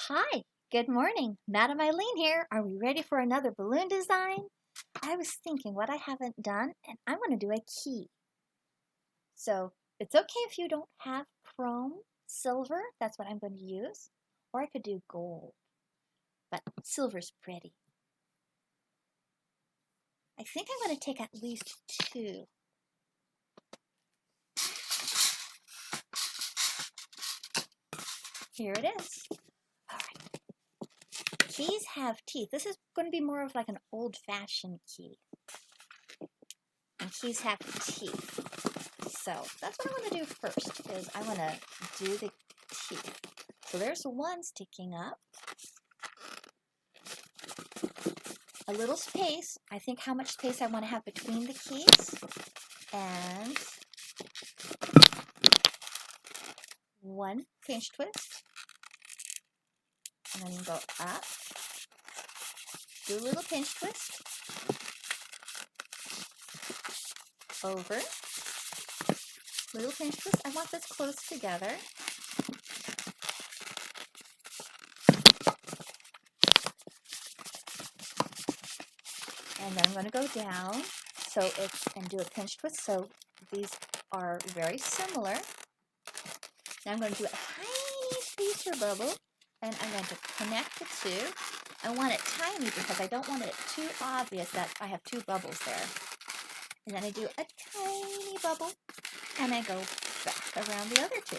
Hi, good morning. Madam Eileen here. Are we ready for another balloon design? I was thinking what I haven't done, and I want to do a key. So it's okay if you don't have chrome, silver, that's what I'm going to use, or I could do gold, but silver's pretty. I think I'm going to take at least two. Here it is. All right. Keys have teeth. This is going to be more of like an old-fashioned key. And keys have teeth. So that's what I want to do first, is I want to do the teeth. So there's one sticking up. A little space. I think how much space I want to have between the keys. And one pinch twist. And then go up. Do a little pinch twist. Over. Little pinch twist. I want this close together. And then I'm going to go down and do a pinch twist. So these are very similar. Now I'm going to do a tiny spacer bubble, and I'm going to connect the two. I want it tiny because I don't want it too obvious that I have two bubbles there. And then I do a tiny bubble, and I go back around the other two.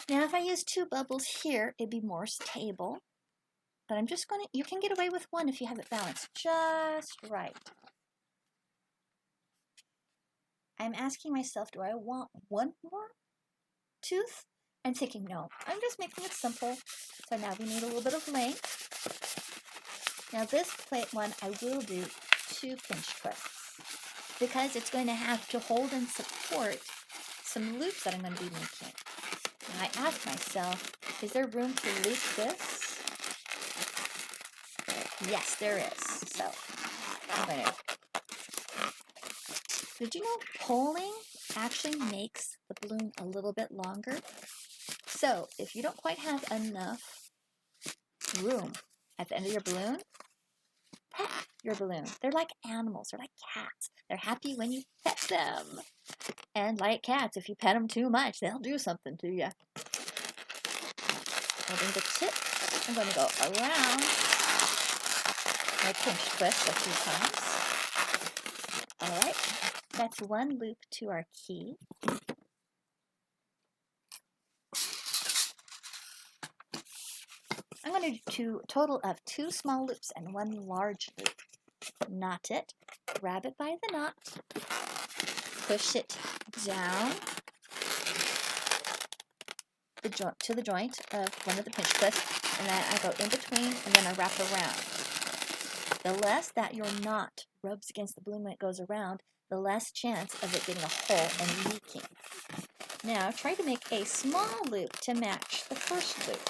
Now if I use two bubbles here, it'd be more stable. But I'm just going to, you can get away with one if you have it balanced just right. I'm asking myself, do I want one more tooth? I'm thinking, no, I'm just making it simple. So now we need a little bit of length. Now this plate one, I will do two pinch twists because it's going to have to hold and support some loops that I'm going to be making. And I ask myself, is there room to loop this? Yes, there is. So I'm going to... Did you know pulling actually makes the balloon a little bit longer? So if you don't quite have enough room at the end of your balloon, pet your balloon. They're like animals. They're like cats. They're happy when you pet them. And like cats, if you pet them too much, they'll do something to you. Holding the tip, I'm going to go around my pinch twist a few times. All right, that's one loop to our key. I'm going to do a total of two small loops and one large loop. Knot it, grab it by the knot, push it down to the joint of one of the pinch twists, and then I go in between, and then I wrap around. The less that your knot rubs against the balloon when it goes around, the less chance of it getting a hole and leaking. Now try to make a small loop to match the first loop.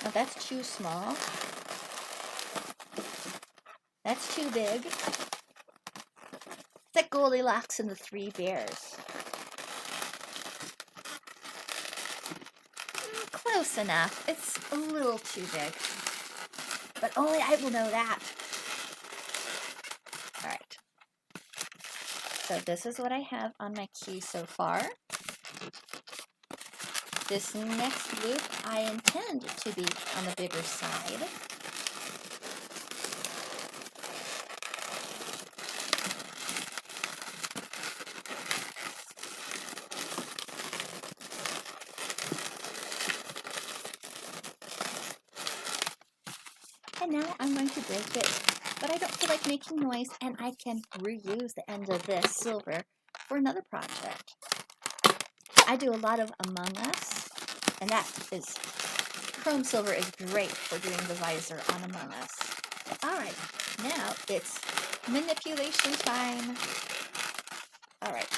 Now that's too small. That's too big. It's like Goldilocks and the Three Bears. Close enough. It's a little too big. But only I will know that. Alright. So this is what I have on my key so far. This next loop I intend to be on the bigger side. And now I'm going to break it, but I don't feel like making noise, and I can reuse the end of this silver for another project. I do a lot of Among Us, and chrome silver is great for doing the visor on Among Us. Alright, now it's manipulation time. Alright,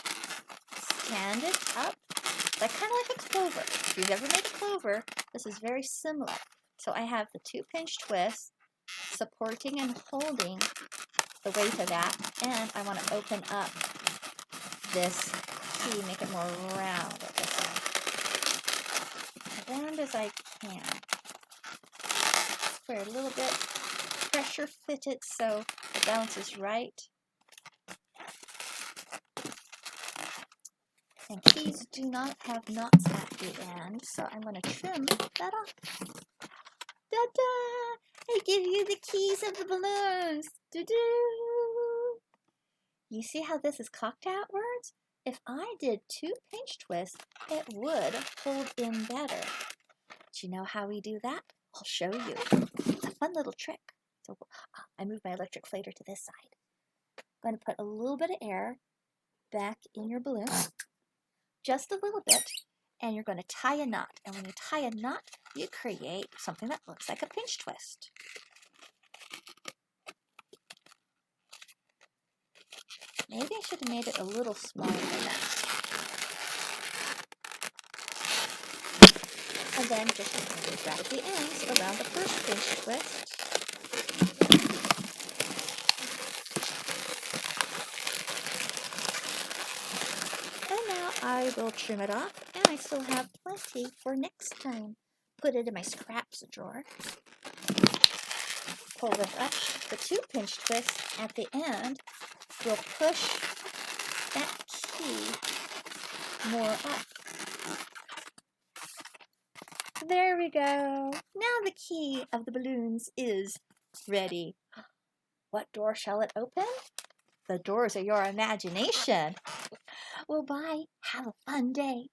stand it up, like kind of like a clover. If you've ever made a clover, this is very similar. So I have the two pinch twists, supporting and holding the weight of that, and I want to open up this key, make it more round at this side. As round as I can. Square a little bit. Pressure fit it so the balance is right. And keys do not have knots at the end, so I'm going to trim that off. Ta-da! I give you the keys of the balloons. Doo-doo! You see how this is cocked outwards? If I did 2 pinch twists, it would hold in better. Do you know how we do that? I'll show you. It's a fun little trick. So I moved my electric flater to this side. I'm going to put a little bit of air back in your balloon. Just a little bit, and you're going to tie a knot. And when you tie a knot, you create something that looks like a pinch twist. Maybe I should have made it a little smaller than that. And then just wrap the ends around the first pinch twist. And now I will trim it off, and I still have plenty for next time. Put it in my scraps drawer. Pull this up. The 2 pinch twists at the end will push that key more up. There we go. Now the key of the balloons is ready. What door shall it open? The doors of your imagination. Well, bye. Have a fun day.